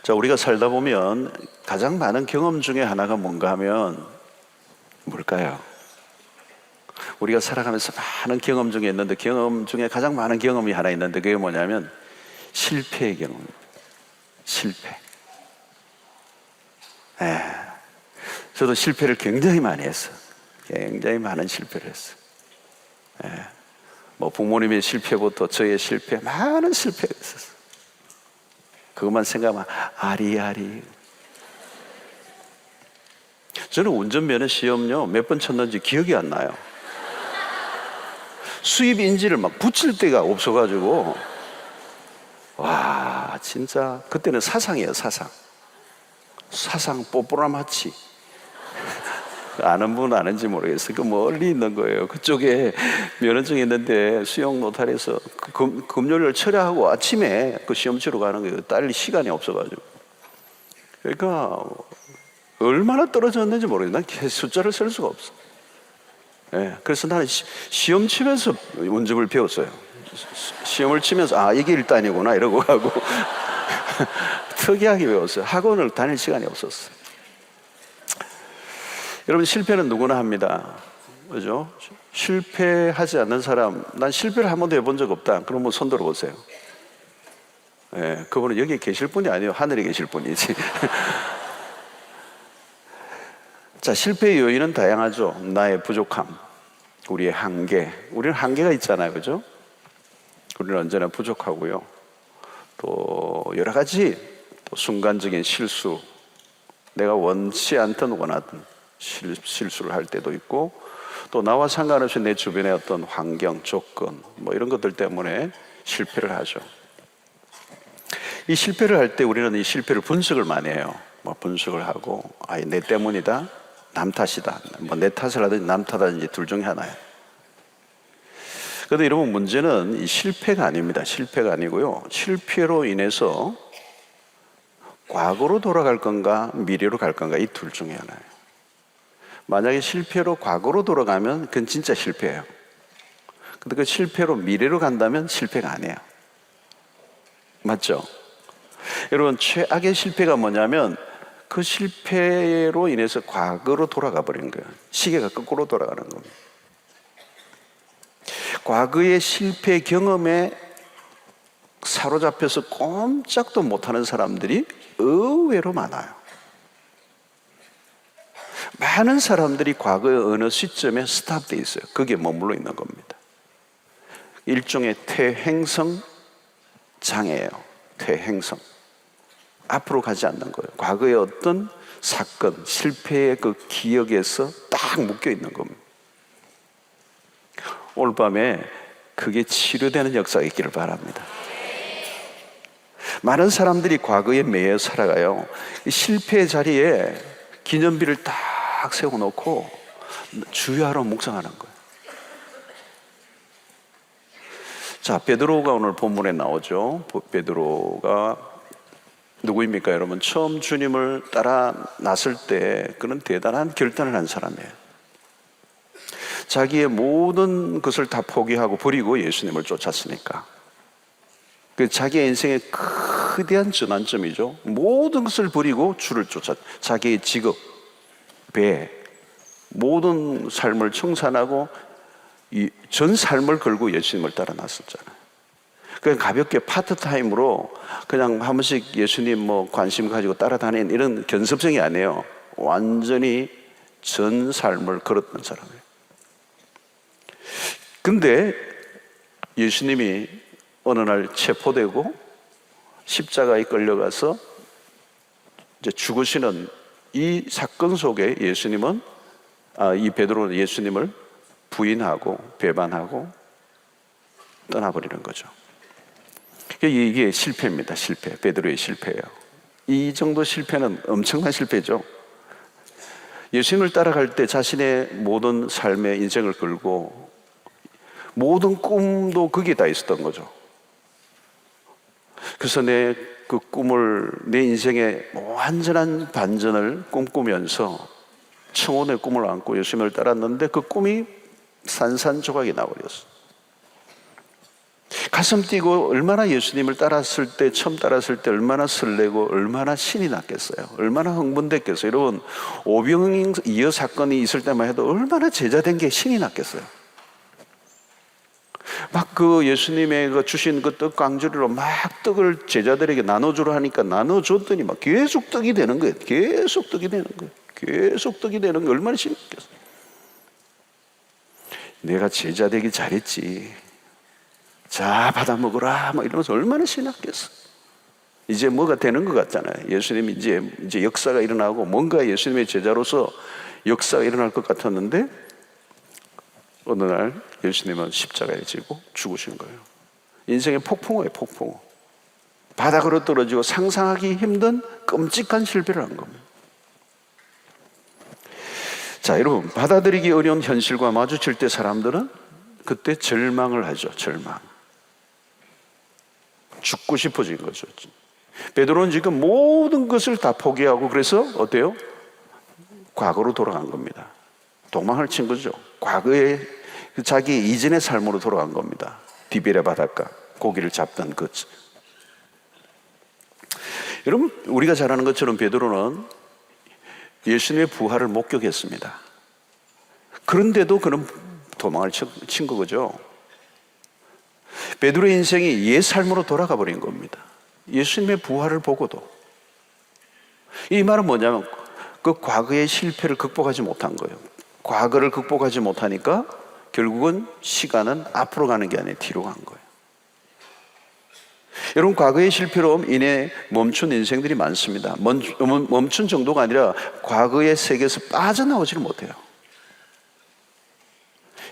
자, 우리가 살다 보면 가장 많은 경험 중에 하나가 뭔가 하면 뭘까요? 우리가 살아가면서 많은 경험 중에 있는데, 경험 중에 가장 많은 경험이 하나 있는데, 그게 뭐냐면 실패의 경험입니다. 실패. 저도 실패를 굉장히 많이 했어요. 굉장히 많은 실패를 했어요. 뭐 부모님의 실패부터 저의 실패, 많은 실패가 있었어요. 그것만 생각하면 아리아리. 저는 운전면허 시험요 몇 번 쳤는지 기억이 안 나요. 수입 인지를 막 붙일 데가 없어가지고, 와, 진짜 그때는 사상이에요. 사상 뽀뽀라마치. 아는 분 아는지 모르겠어요. 그 멀리 있는 거예요. 그쪽에 면허증이 있는데 수영 노탈에서 금요일 철야하고 아침에 그 시험 치러 가는 거예요. 딸리 시간이 없어가지고. 그러니까 얼마나 떨어졌는지 모르겠어요. 난 숫자를 쓸 수가 없어. 그래서 나는 시험 치면서 운전을 배웠어요. 시험을 치면서 이게 1단이구나 이러고 가고 특이하게 배웠어요. 학원을 다닐 시간이 없었어요. 여러분, 실패는 누구나 합니다. 그죠? 실패하지 않는 사람, 난 실패를 한 번도 해본 적 없다. 그러면 손 들어보세요. 그분은 여기 계실 분이 아니에요. 하늘에 계실 분이지. 자, 실패의 요인은 다양하죠. 나의 부족함, 우리의 한계. 우리는 한계가 있잖아요. 그죠? 우리는 언제나 부족하고요. 또 여러 가지 또 순간적인 실수, 내가 원치 않든 원하든 실수를 할 때도 있고, 또 나와 상관없이 내 주변의 어떤 환경, 조건, 뭐 이런 것들 때문에 실패를 하죠. 이 실패를 할 때 우리는 이 실패를 분석을 많이 해요. 뭐 분석을 하고, 내 때문이다, 남 탓이다, 뭐 내 탓을 하든지 남 탓하든지 둘 중에 하나예요. 그런데 여러분, 문제는 이 실패가 아닙니다. 실패가 아니고요, 실패로 인해서 과거로 돌아갈 건가 미래로 갈 건가, 이 둘 중에 하나예요. 만약에 실패로 과거로 돌아가면 그건 진짜 실패예요. 근데 그 실패로 미래로 간다면 실패가 아니에요. 맞죠? 여러분, 최악의 실패가 뭐냐면 그 실패로 인해서 과거로 돌아가 버린 거예요. 시계가 거꾸로 돌아가는 겁니다. 과거의 실패 경험에 사로잡혀서 꼼짝도 못하는 사람들이 의외로 많아요. 많은 사람들이 과거의 어느 시점에 스탑되어 있어요. 거기에 머물러 있는 겁니다. 일종의 퇴행성 장애예요. 퇴행성. 앞으로 가지 않는 거예요. 과거의 어떤 사건, 실패의 그 기억에서 딱 묶여 있는 겁니다. 오늘 밤에 그게 치료되는 역사가 있기를 바랍니다. 많은 사람들이 과거에 매여 살아가요. 실패의 자리에 기념비를 딱 세워놓고 주야로 묵상하는 거예요. 자, 베드로가 오늘 본문에 나오죠. 베드로가 누구입니까, 여러분? 처음 주님을 따라 나설 때 그는 대단한 결단을 한 사람이에요. 자기의 모든 것을 다 포기하고 버리고 예수님을 쫓았으니까. 그 자기의 인생의 거대한 전환점이죠. 모든 것을 버리고 주를 쫓았. 자기의 직업, 배, 모든 삶을 청산하고 이 전 삶을 걸고 예수님을 따라 나섰잖아요. 그냥 가볍게 파트타임으로 그냥 한 번씩 예수님 뭐 관심 가지고 따라다니는 이런 견습생이 아니에요. 완전히 전 삶을 걸었던 사람이에요. 근데 예수님이 어느 날 체포되고 십자가에 끌려가서 이제 죽으시는 이 사건 속에 예수님은 이 베드로는 예수님을 부인하고 배반하고 떠나버리는 거죠. 이게 실패입니다. 실패. 베드로의 실패예요. 이 정도 실패는 엄청난 실패죠. 예수님을 따라갈 때 자신의 모든 삶의 인생을 걸고 모든 꿈도 거기에 다 있었던 거죠. 그래서 내 그 꿈을, 내 인생의 완전한 반전을 꿈꾸면서 청혼의 꿈을 안고 예수님을 따랐는데 그 꿈이 산산조각이 나버렸어. 가슴 뛰고 얼마나 예수님을 처음 따랐을 때 얼마나 설레고 얼마나 신이 났겠어요. 얼마나 흥분됐겠어요. 여러분, 오병이어 사건이 있을 때만 해도 얼마나 제자된 게 신이 났겠어요. 막 그 예수님의 그 주신 그 떡 강주리로 막 떡을 제자들에게 나눠주려 하니까 나눠줬더니 막 계속 떡이 되는 거예요. 계속 떡이 되는 거예요. 계속 떡이 되는 거 얼마나 신이 났겠어요. 내가 제자 되기 잘했지. 자, 받아 먹으라. 막 이러면서 얼마나 신났겠어. 이제 뭐가 되는 것 같잖아요. 예수님이 이제 역사가 일어나고 뭔가 예수님의 제자로서 역사가 일어날 것 같았는데 어느 날 예수님은 십자가에 지고 죽으신 거예요. 인생의 폭풍우예요, 폭풍우. 바닥으로 떨어지고 상상하기 힘든 끔찍한 실패를 한 겁니다. 자, 여러분, 받아들이기 어려운 현실과 마주칠 때 사람들은 그때 절망을 하죠. 절망. 죽고 싶어진 거죠. 베드로는 지금 모든 것을 다 포기하고 그래서 어때요? 과거로 돌아간 겁니다. 도망을 친 거죠. 과거에 자기 이전의 삶으로 돌아간 겁니다. 디베랴 바닷가 고기를 잡던 것. 여러분, 우리가 잘 아는 것처럼 베드로는 예수님의 부활을 목격했습니다. 그런데도 그는 도망을 친 거죠. 베드로의 인생이 옛 삶으로 돌아가 버린 겁니다. 예수님의 부활을 보고도. 이 말은 뭐냐면 그 과거의 실패를 극복하지 못한 거예요. 과거를 극복하지 못하니까 결국은 시간은 앞으로 가는 게 아니라 뒤로 간 거예요. 여러분, 과거의 실패로 인해 멈춘 인생들이 많습니다. 멈춘 정도가 아니라 과거의 세계에서 빠져나오지를 못해요.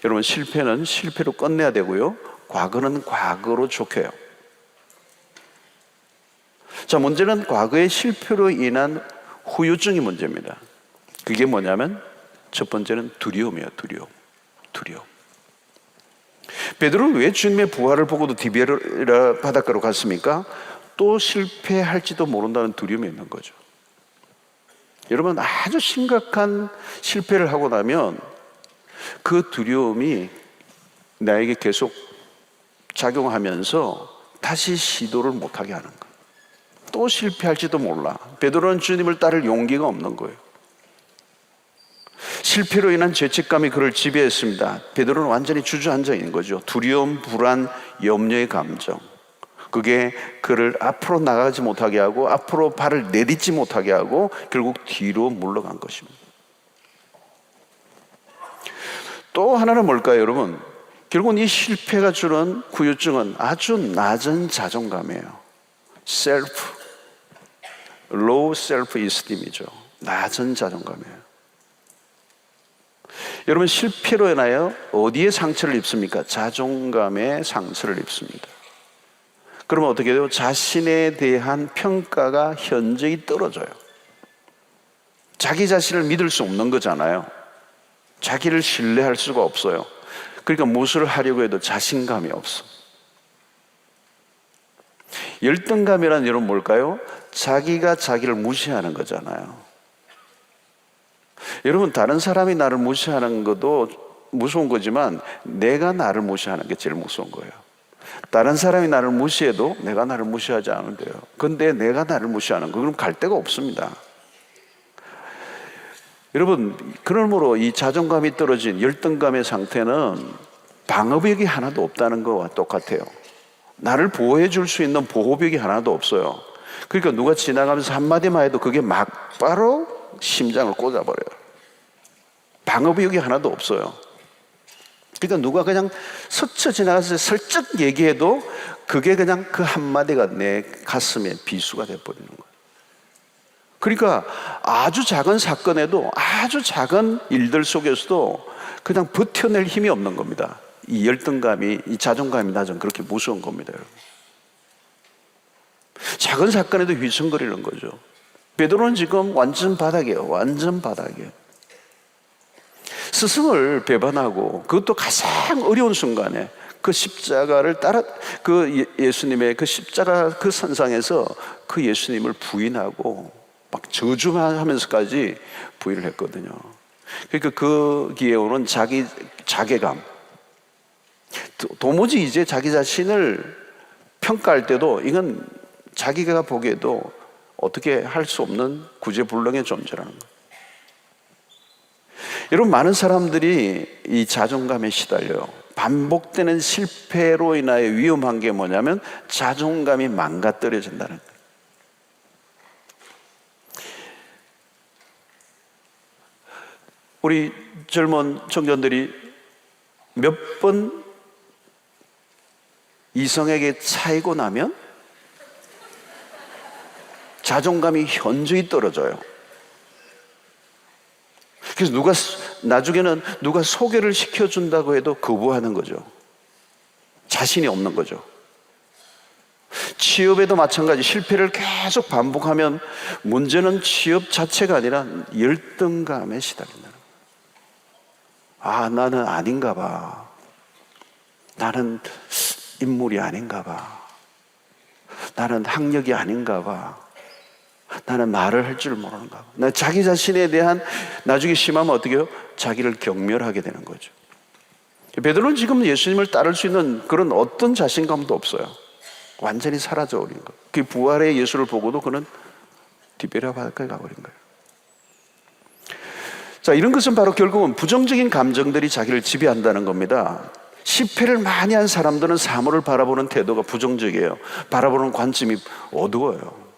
여러분, 실패는 실패로 끝내야 되고요, 과거는 과거로 좁혀요. 자, 문제는 과거의 실패로 인한 후유증이 문제입니다. 그게 뭐냐면 첫 번째는 두려움이에요. 두려움. 베드로는 왜 주님의 부활을 보고도 디베랴 바닷가로 갔습니까? 또 실패할지도 모른다는 두려움이 있는 거죠. 여러분, 아주 심각한 실패를 하고 나면 그 두려움이 나에게 계속 작용하면서 다시 시도를 못하게 하는 거예요. 또 실패할지도 몰라. 베드로는 주님을 따를 용기가 없는 거예요. 실패로 인한 죄책감이 그를 지배했습니다. 베드로는 완전히 주저앉아 있는 거죠. 두려움, 불안, 염려의 감정. 그게 그를 앞으로 나가지 못하게 하고 앞으로 발을 내딛지 못하게 하고 결국 뒤로 물러간 것입니다. 또 하나는 뭘까요, 여러분? 결국은 이 실패가 주는 후유증은 아주 낮은 자존감이에요. low self-esteem이죠. 낮은 자존감이에요. 여러분, 실패로 인하여 어디에 상처를 입습니까? 자존감에 상처를 입습니다. 그러면 어떻게 돼요? 자신에 대한 평가가 현저히 떨어져요. 자기 자신을 믿을 수 없는 거잖아요. 자기를 신뢰할 수가 없어요. 그러니까 무엇을 하려고 해도 자신감이 없어. 열등감이란 여러분 뭘까요? 자기가 자기를 무시하는 거잖아요. 여러분, 다른 사람이 나를 무시하는 것도 무서운 거지만 내가 나를 무시하는 게 제일 무서운 거예요. 다른 사람이 나를 무시해도 내가 나를 무시하지 않으면 돼요. 근데 내가 나를 무시하는 거, 그럼 갈 데가 없습니다. 여러분, 그러므로 이 자존감이 떨어진 열등감의 상태는 방어벽이 하나도 없다는 것과 똑같아요. 나를 보호해 줄 수 있는 보호벽이 하나도 없어요. 그러니까 누가 지나가면서 한마디만 해도 그게 막바로 심장을 꽂아버려요. 방어벽이 하나도 없어요. 그러니까 누가 그냥 스쳐 지나가서 슬쩍 얘기해도 그게 그냥 그 한마디가 내 가슴에 비수가 돼버리는 거예요. 그러니까 아주 작은 사건에도 아주 작은 일들 속에서도 그냥 버텨낼 힘이 없는 겁니다. 이 열등감이, 이 자존감이 낮은 그렇게 무서운 겁니다, 여러분. 작은 사건에도 휘청거리는 거죠. 베드로는 지금 완전 바닥이에요. 완전 바닥이에요. 스승을 배반하고 그것도 가장 어려운 순간에 그 십자가를 따라 예수님의 그 십자가 그 선상에서 그 예수님을 부인하고 막 저주하면서까지 부인을 했거든요. 그러니까 거기에 오는 자괴감, 도무지 이제 자기 자신을 평가할 때도 이건 자기가 보기에도 어떻게 할 수 없는 구제불능의 존재라는 거예요. 여러분, 많은 사람들이 이 자존감에 시달려요. 반복되는 실패로 인하여 위험한 게 뭐냐면 자존감이 망가뜨려진다는 거예요. 우리 젊은 청년들이 몇 번 이성에게 차이고 나면 자존감이 현저히 떨어져요. 그래서 나중에는 누가 소개를 시켜준다고 해도 거부하는 거죠. 자신이 없는 거죠. 취업에도 마찬가지. 실패를 계속 반복하면 문제는 취업 자체가 아니라 열등감에 시달린다는 거예요. 아, 나는 아닌가 봐. 나는 인물이 아닌가 봐. 나는 학력이 아닌가 봐. 나는 말을 할 줄 모르는가 봐. 나 자기 자신에 대한, 나중에 심하면 어떻게 해요? 자기를 경멸하게 되는 거죠. 베드로는 지금 예수님을 따를 수 있는 그런 어떤 자신감도 없어요. 완전히 사라져버린 거예요. 그 부활의 예수를 보고도 그는 디베랴 바닷가에 가버린 거예요. 자, 이런 것은 바로 결국은 부정적인 감정들이 자기를 지배한다는 겁니다. 실패를 많이 한 사람들은 사물을 바라보는 태도가 부정적이에요. 바라보는 관점이 어두워요.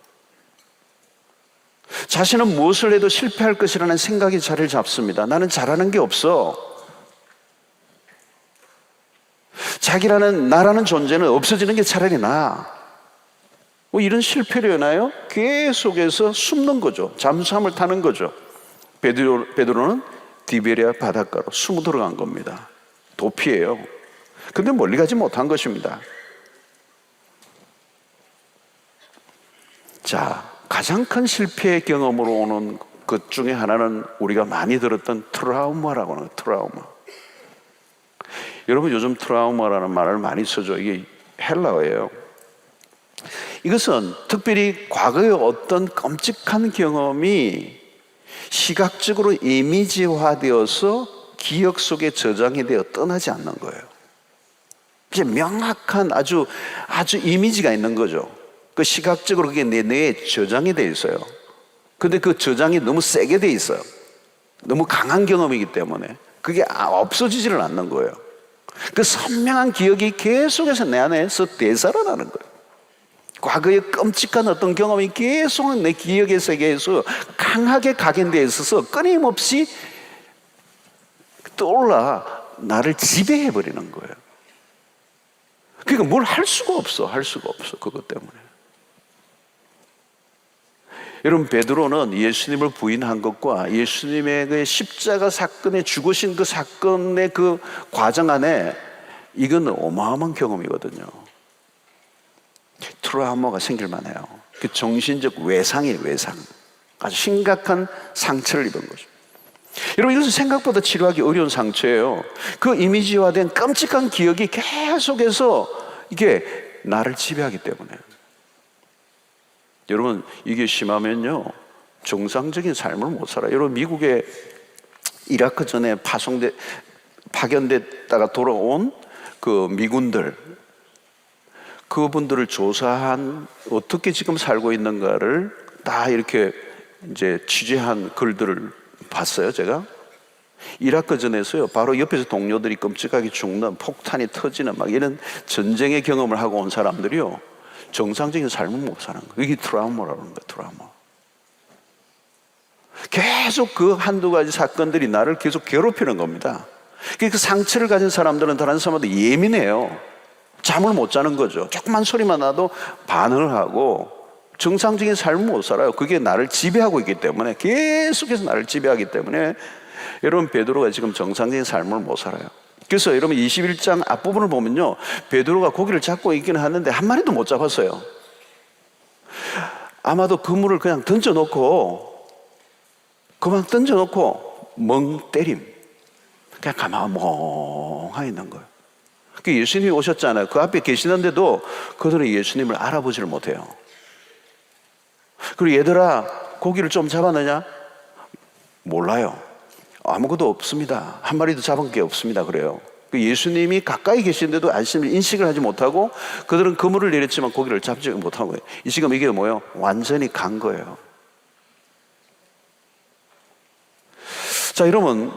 자신은 무엇을 해도 실패할 것이라는 생각이 자리를 잡습니다. 나는 잘하는 게 없어. 자기라는, 나라는 존재는 없어지는 게 차라리 나아. 이런 실패로 인하여 계속해서 숨는 거죠. 잠수함을 타는 거죠. 베드로는 디베랴 바닷가로 숨어 들어간 겁니다. 도피예요. 근데 멀리 가지 못한 것입니다. 자, 가장 큰 실패의 경험으로 오는 것 중에 하나는 우리가 많이 들었던 트라우마라고 하는 거예요. 트라우마. 여러분, 요즘 트라우마라는 말을 많이 쓰죠. 이게 헬라어예요. 이것은 특별히 과거의 어떤 끔찍한 경험이 시각적으로 이미지화되어서 기억 속에 저장이 되어 떠나지 않는 거예요. 이제 명확한 아주 이미지가 있는 거죠. 그 시각적으로 그게 내 뇌에 저장이 되어 있어요. 근데 그 저장이 너무 세게 되어 있어요. 너무 강한 경험이기 때문에 그게 없어지지를 않는 거예요. 그 선명한 기억이 계속해서 내 안에서 되살아나는 거예요. 과거의 끔찍한 어떤 경험이 계속 내 기억의 세계에서 강하게 각인되어 있어서 끊임없이 떠올라 나를 지배해버리는 거예요. 그러니까 뭘 할 수가 없어. 그것 때문에. 여러분, 베드로는 예수님을 부인한 것과 예수님의 그 십자가 사건에 죽으신 그 사건의 그 과정 안에 이건 어마어마한 경험이거든요. 트라우마가 생길 만해요. 그 정신적 외상이에요. 외상. 아주 심각한 상처를 입은 거죠. 여러분, 이것은 생각보다 치료하기 어려운 상처예요. 그 이미지화된 끔찍한 기억이 계속해서 이게 나를 지배하기 때문에. 여러분, 이게 심하면요 정상적인 삶을 못 살아요. 여러분, 미국에 이라크 전에 파견됐다가 돌아온 그 미군들, 그분들을 조사한 어떻게 지금 살고 있는가를 다 이렇게 이제 취재한 글들을 봤어요. 제가 이라크 전에서요 바로 옆에서 동료들이 끔찍하게 죽는, 폭탄이 터지는 막 이런 전쟁의 경험을 하고 온 사람들이요 정상적인 삶을 못 사는 거예요. 이게 트라우마라는 거예요. 트라우마. 계속 그 한두 가지 사건들이 나를 계속 괴롭히는 겁니다. 그 상처를 가진 사람들은 다른 사람보다 예민해요. 잠을 못 자는 거죠. 조그만 소리만 나도 반응을 하고 정상적인 삶을 못 살아요. 그게 나를 지배하고 있기 때문에, 계속해서 나를 지배하기 때문에 여러분, 베드로가 지금 정상적인 삶을 못 살아요. 그래서 여러분 21장 앞부분을 보면요 베드로가 고기를 잡고 있기는 하는데 한 마리도 못 잡았어요. 아마도 그물을 그냥 던져놓고 멍 때림. 그냥 가만 멍하니 있는 거예요. 그 예수님이 오셨잖아요. 그 앞에 계시는데도 그들은 예수님을 알아보지를 못해요. 그리고 얘들아 고기를 좀 잡았느냐? 몰라요. 아무것도 없습니다. 한 마리도 잡은 게 없습니다. 그래요. 그 예수님이 가까이 계신데도 인식을 하지 못하고 그들은 그물을 내렸지만 고기를 잡지 못한 거예요. 지금 이게 뭐예요? 완전히 간 거예요. 자, 여러분,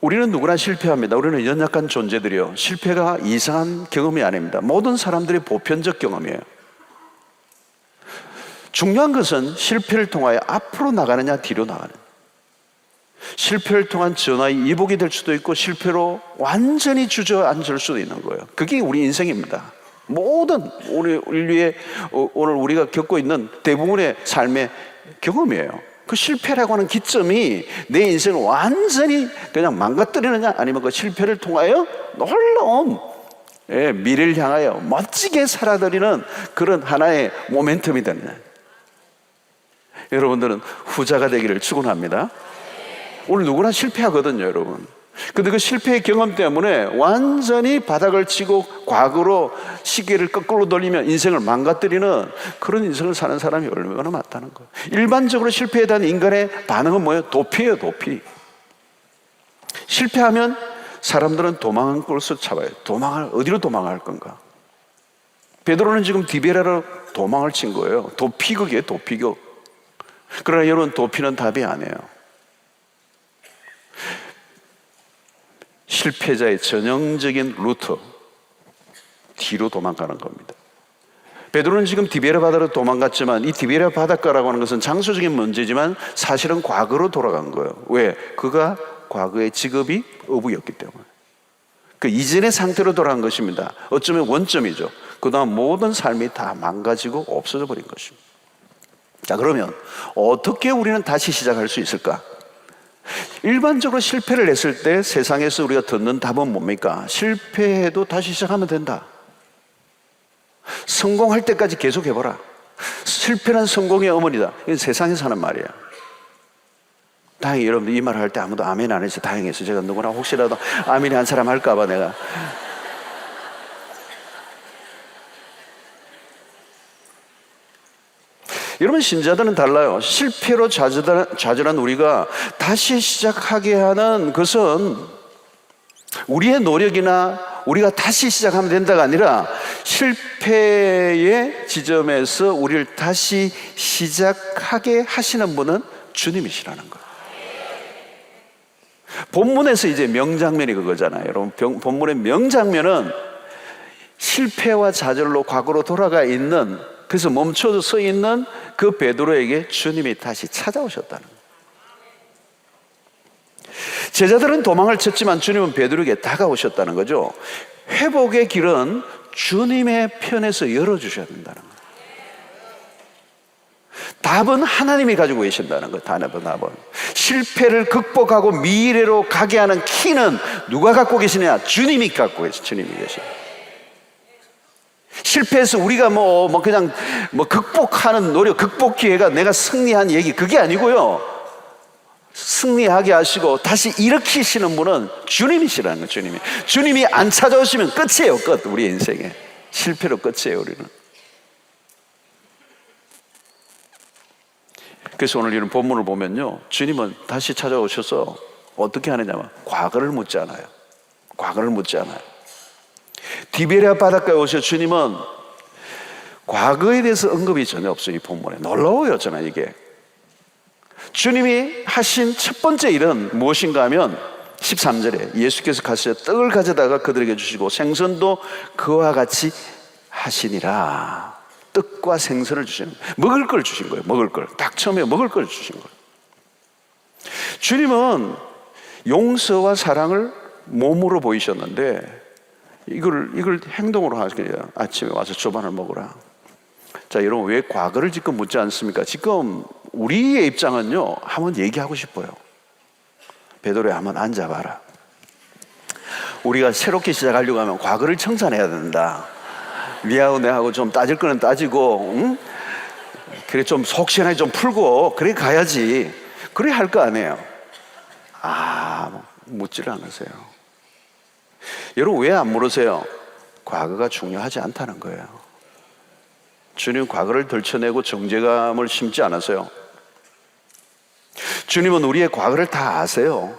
우리는 누구나 실패합니다. 우리는 연약한 존재들이요. 실패가 이상한 경험이 아닙니다. 모든 사람들의 보편적 경험이에요. 중요한 것은 실패를 통하여 앞으로 나가느냐 뒤로 나가느냐. 실패를 통한 전화의 이복이 될 수도 있고 실패로 완전히 주저앉을 수도 있는 거예요. 그게 우리 인생입니다. 모든 우리 인류의 오늘 우리가 겪고 있는 대부분의 삶의 경험이에요. 그 실패라고 하는 기점이 내 인생을 완전히 그냥 망가뜨리느냐 아니면 그 실패를 통하여 놀라운 미래를 향하여 멋지게 살아들이는 그런 하나의 모멘텀이 되느냐. 여러분들은 후자가 되기를 축원합니다. 오늘 누구나 실패하거든요, 여러분. 근데 그 실패의 경험 때문에 완전히 바닥을 치고 과거로 시계를 거꾸로 돌리며 인생을 망가뜨리는 그런 인생을 사는 사람이 얼마나 많다는 거예요. 일반적으로 실패에 대한 인간의 반응은 뭐예요? 도피예요, 도피. 실패하면 사람들은 도망할 곳을 찾아요. 어디로 도망할 건가? 베드로는 지금 디베라로 도망을 친 거예요. 도피극이에요, 도피극. 그러나 여러분, 도피는 답이 아니에요. 실패자의 전형적인 루트, 뒤로 도망가는 겁니다. 베드로는 지금 디베라 바다로 도망갔지만 이 디베라 바닷가라고 하는 것은 장소적인 문제지만 사실은 과거로 돌아간 거예요. 왜? 그가 과거의 직업이 어부였기 때문에. 그 이전의 상태로 돌아간 것입니다. 어쩌면 원점이죠. 그 다음 모든 삶이 다 망가지고 없어져 버린 것입니다. 자, 그러면 어떻게 우리는 다시 시작할 수 있을까? 일반적으로 실패를 했을 때 세상에서 우리가 듣는 답은 뭡니까? 실패해도 다시 시작하면 된다. 성공할 때까지 계속 해보라. 실패는 성공의 어머니다. 이건 세상에서 하는 말이에요. 다행히 여러분들 이 말을 할 때 아무도 아멘 안 해서 다행했어요. 제가 누구나 혹시라도 아멘 한 사람 할까봐 내가. 여러분, 신자들은 달라요. 실패로 좌절한 우리가 다시 시작하게 하는 것은 우리의 노력이나 우리가 다시 시작하면 된다가 아니라 실패의 지점에서 우리를 다시 시작하게 하시는 분은 주님이시라는 거예요. 본문에서 이제 명장면이 그거잖아요. 여러분, 본문의 명장면은 실패와 좌절로 과거로 돌아가 있는, 그래서 멈춰서 서 있는 그 베드로에게 주님이 다시 찾아오셨다는 거예요. 제자들은 도망을 쳤지만 주님은 베드로에게 다가오셨다는 거죠. 회복의 길은 주님의 편에서 열어주셔야 된다는 거예요. 답은 하나님이 가지고 계신다는 거예요. 답은. 실패를 극복하고 미래로 가게 하는 키는 누가 갖고 계시냐? 주님이 갖고 계시. 주님이 계시. 실패해서 우리가 그냥 극복하는 노력, 극복 기회가 내가 승리한 얘기, 그게 아니고요. 승리하게 하시고 다시 일으키시는 분은 주님이시라는 거예요. 주님이 안 찾아오시면 끝이에요. 끝. 우리 인생에 실패로 끝이에요. 우리는. 그래서 오늘 이런 본문을 보면요, 주님은 다시 찾아오셔서 어떻게 하느냐면 과거를 묻지 않아요. 디베랴 바닷가에 오셔 주님은 과거에 대해서 언급이 전혀 없어요. 이 본문에 놀라워요. 저는 이게 주님이 하신 첫 번째 일은 무엇인가 하면 13절에 예수께서 가셔 떡을 가져다가 그들에게 주시고 생선도 그와 같이 하시니라. 떡과 생선을 주시는 거예요. 먹을 걸 주신 거예요. 먹을 걸. 딱 처음에 먹을 걸 주신 거예요. 주님은 용서와 사랑을 몸으로 보이셨는데 이걸 행동으로 하시게요. 아침에 와서 조반을 먹으라. 자, 여러분, 왜 과거를 지금 묻지 않습니까? 지금 우리의 입장은요, 한번 얘기하고 싶어요. 베드로야, 한번 앉아봐라. 우리가 새롭게 시작하려고 하면 과거를 청산해야 된다. 니하고 내하고 좀 따질 거는 따지고, 응? 그래 좀 속 시원하게 좀 풀고 그래 가야지. 그래 할 거 아니에요. 묻지를 않으세요. 여러분, 왜 안 물으세요? 과거가 중요하지 않다는 거예요. 주님 과거를 덜쳐내고 정죄감을 심지 않으세요. 주님은 우리의 과거를 다 아세요.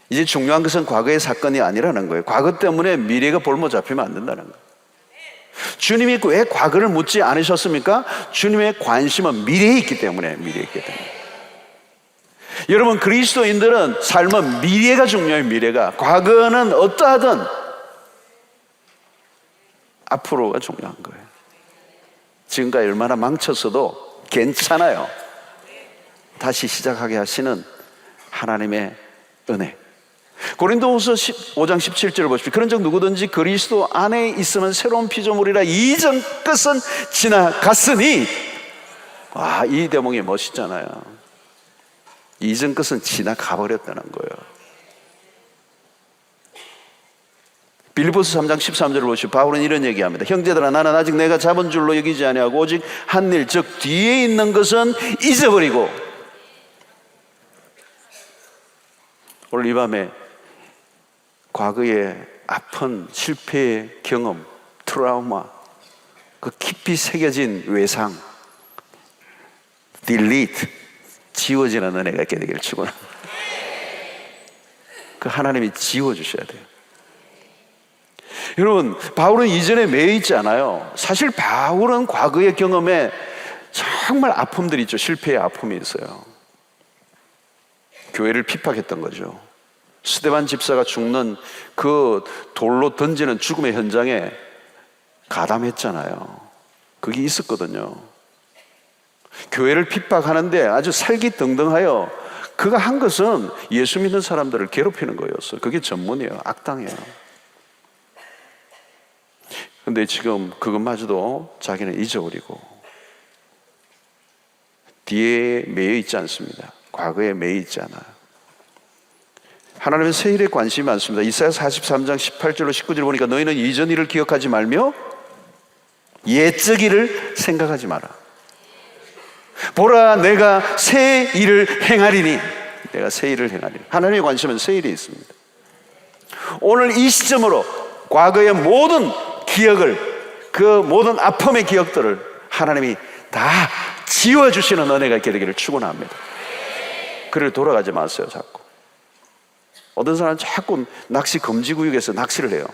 이제 중요한 것은 과거의 사건이 아니라는 거예요. 과거 때문에 미래가 볼모 잡히면 안 된다는 거예요. 주님이 왜 과거를 묻지 않으셨습니까? 주님의 관심은 미래에 있기 때문에, 미래에 있기 때문에. 여러분, 그리스도인들은 삶은 미래가 중요해요. 미래가. 과거는 어떠하든 앞으로가 중요한 거예요. 지금까지 얼마나 망쳤어도 괜찮아요. 다시 시작하게 하시는 하나님의 은혜. 고린도후서 5장 17절을 보십시오. 그런즉 누구든지 그리스도 안에 있으면 새로운 피조물이라 이전 것은 지나갔으니. 와, 이 대목이 멋있잖아요. 이전 것은 지나가버렸다는 거예요. 빌립보서 3장 13절을 보시고 바울은 이런 얘기합니다. 형제들아, 나는 아직 내가 잡은 줄로 여기지 아니하고 오직 한 일, 즉 뒤에 있는 것은 잊어버리고. 오늘 이 밤에 과거의 아픈 실패의 경험, 트라우마, 그 깊이 새겨진 외상, delete, 지워지는 은혜가 있게 되기를 축원합니다. 그 하나님이 지워주셔야 돼요. 여러분, 바울은 이전에 매여 있지 않아요. 사실 바울은 과거의 경험에 정말 아픔들이 있죠. 실패의 아픔이 있어요. 교회를 핍박했던 거죠. 스데반 집사가 죽는 그 돌로 던지는 죽음의 현장에 가담했잖아요. 그게 있었거든요. 교회를 핍박하는데 아주 살기등등하여 그가 한 것은 예수 믿는 사람들을 괴롭히는 거였어요. 그게 전문이에요. 악당이에요. 근데 지금 그것마저도 자기는 잊어버리고 뒤에 매여 있지 않습니다. 과거에 매여 있지 않아요. 하나님은 새 일에 관심이 많습니다. 이사야 43장 18절로 19절 보니까 너희는 이전 일을 기억하지 말며 옛적 일을 생각하지 마라. 보라, 내가 새 일을 행하리니. 내가 새 일을 행하리니. 하나님의 관심은 새 일에 있습니다. 오늘 이 시점으로 과거의 모든 기억을, 그 모든 아픔의 기억들을 하나님이 다 지워주시는 은혜가 있게 되기를 축원합니다. 그래 돌아가지 마세요. 자꾸 어떤 사람은 자꾸 낚시 금지구역에서 낚시를 해요.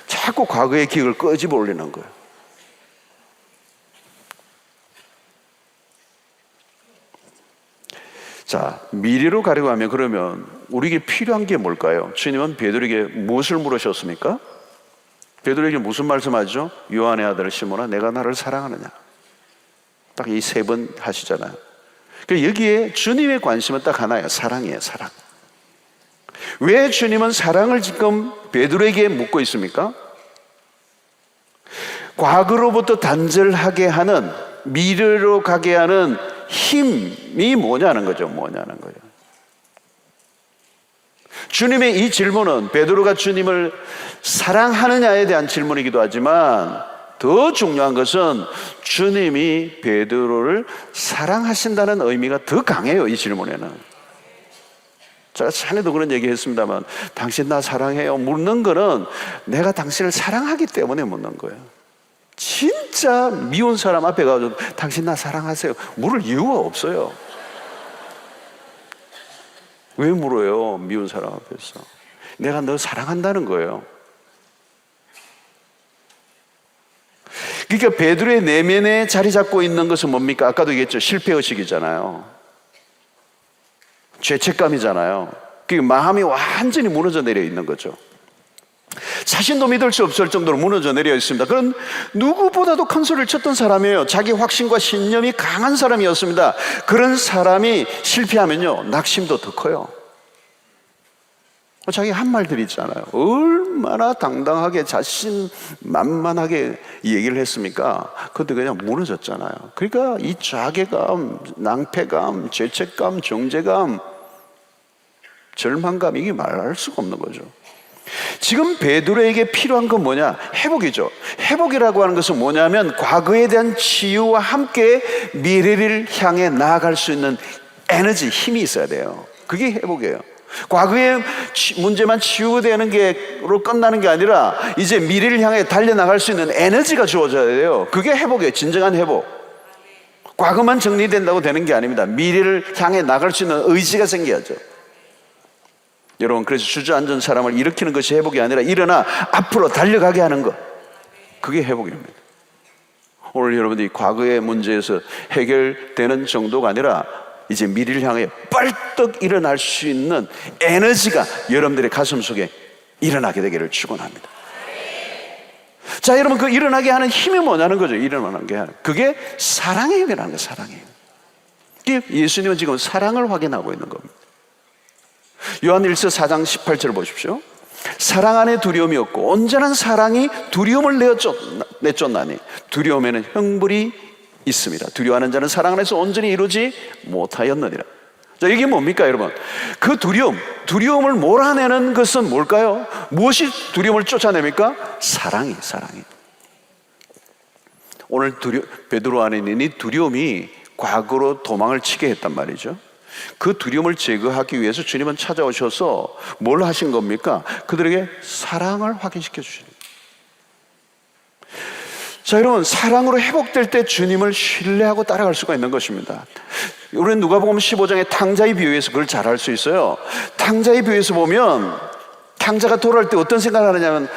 자꾸 과거의 기억을 끄집어 올리는 거예요. 자, 미래로 가려고 하면 그러면 우리에게 필요한 게 뭘까요? 주님은 베드로에게 무엇을 물으셨습니까? 베드로에게 무슨 말씀하죠? 요한의 아들 시몬아, 내가 나를 사랑하느냐? 딱 이 세 번 하시잖아요. 여기에 주님의 관심은 딱 하나예요. 사랑이에요. 사랑. 왜 주님은 사랑을 지금 베드로에게 묻고 있습니까? 과거로부터 단절하게 하는, 미래로 가게 하는 힘이 뭐냐는 거죠. 뭐냐는 거예요. 주님의 이 질문은 베드로가 주님을 사랑하느냐에 대한 질문이기도 하지만 더 중요한 것은 주님이 베드로를 사랑하신다는 의미가 더 강해요. 이 질문에는. 제가 전에도 그런 얘기 했습니다만 당신 나 사랑해요 묻는 거는 내가 당신을 사랑하기 때문에 묻는 거예요. 진짜 미운 사람 앞에 가서 당신 나 사랑하세요 물을 이유가 없어요. 왜 물어요? 미운 사람 앞에서. 내가 너 사랑한다는 거예요. 그러니까 베드로의 내면에 자리 잡고 있는 것은 뭡니까? 아까도 얘기했죠. 실패의식이잖아요. 죄책감이잖아요. 그 마음이 완전히 무너져 내려 있는 거죠. 자신도 믿을 수 없을 정도로 무너져 내려 있습니다. 그런 누구보다도 큰 소리를 쳤던 사람이에요. 자기 확신과 신념이 강한 사람이었습니다. 그런 사람이 실패하면요 낙심도 더 커요. 자기 한 말들이 있잖아요. 얼마나 당당하게 자신만만하게 얘기를 했습니까? 그것도 그냥 무너졌잖아요. 그러니까 이 자괴감, 낭패감, 죄책감, 정죄감, 절망감, 이게 말할 수가 없는 거죠. 지금 베드로에게 필요한 건 뭐냐? 회복이죠. 회복이라고 하는 것은 뭐냐면 과거에 대한 치유와 함께 미래를 향해 나아갈 수 있는 에너지, 힘이 있어야 돼요. 그게 회복이에요. 과거의 문제만 치유되는 게로 끝나는 게 아니라 이제 미래를 향해 달려나갈 수 있는 에너지가 주어져야 돼요. 그게 회복이에요. 진정한 회복. 과거만 정리된다고 되는 게 아닙니다. 미래를 향해 나갈 수 있는 의지가 생겨야죠. 여러분, 그래서 주저앉은 사람을 일으키는 것이 회복이 아니라 일어나 앞으로 달려가게 하는 것, 그게 회복입니다. 오늘 여러분들이 과거의 문제에서 해결되는 정도가 아니라 이제 미래를 향해 벌떡 일어날 수 있는 에너지가 여러분들의 가슴 속에 일어나게 되기를 축원합니다. 자, 여러분, 그 일어나게 하는 힘이 뭐냐는 거죠. 일어나게 하는, 그게 사랑의 힘이라는 거예요. 사랑의 힘. 예수님은 지금 사랑을 확인하고 있는 겁니다. 요한일서 4장 18절 보십시오. 사랑 안에 두려움이 없고 온전한 사랑이 두려움을 내쫓나니 두려움에는 형벌이 있습니다. 두려워하는 자는 사랑 안에서 온전히 이루지 못하였느니라. 자, 이게 뭡니까, 여러분? 그 두려움을 몰아내는 것은 뭘까요? 무엇이 두려움을 쫓아냅니까? 사랑이. 오늘 베드로 안에 있는 이 두려움이 과거로 도망을 치게 했단 말이죠. 그 두려움을 제거하기 위해서 주님은 찾아오셔서 뭘 하신 겁니까? 그들에게 사랑을 확인시켜 주시는 거예요. 자, 여러분, 사랑으로 회복될 때 주님을 신뢰하고 따라갈 수가 있는 것입니다. 우리는 누가복음 15장의 탕자의 비유에서 그걸 잘 알 수 있어요. 탕자의 비유에서 보면 탕자가 돌아올 때 어떤 생각을 하느냐면,